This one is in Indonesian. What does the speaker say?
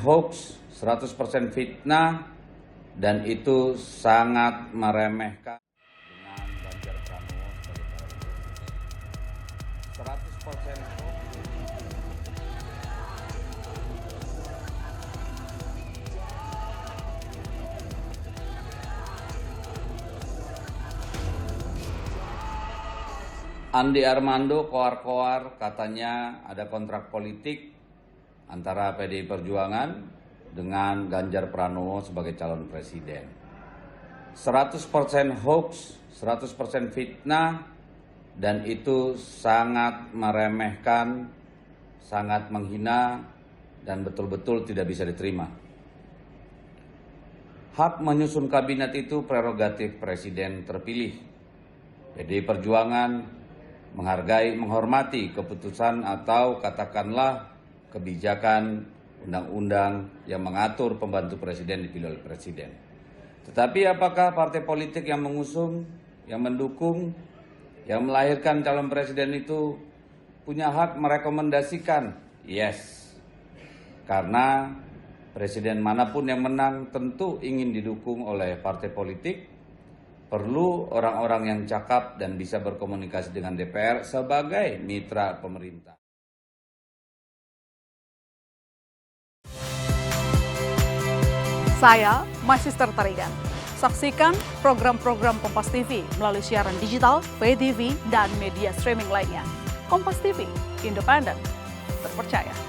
hoax, 100% fitnah, dan itu sangat meremehkan dengan Ganjar Pranowo sebagai calon presiden. 100% hoax. Andi Armando koar-koar katanya ada kontrak politik antara PDI Perjuangan dengan Ganjar Pranowo sebagai calon presiden. 100% hoax, 100% fitnah, dan itu sangat meremehkan, sangat menghina, dan betul-betul tidak bisa diterima. Hak menyusun kabinet itu prerogatif presiden terpilih. PDI Perjuangan menghargai, menghormati keputusan atau katakanlah kebijakan undang-undang yang mengatur pembantu presiden dipilih oleh presiden. Tetapi apakah partai politik yang mengusung, yang mendukung, yang melahirkan calon presiden itu punya hak merekomendasikan? Yes. Karena presiden manapun yang menang tentu ingin didukung oleh partai politik. Perlu orang-orang yang cakap dan bisa berkomunikasi dengan DPR sebagai mitra pemerintah. Saya Magister Tarigan. Saksikan program-program Kompas TV melalui siaran digital, pay TV, dan media streaming lainnya. Kompas TV, independen, terpercaya.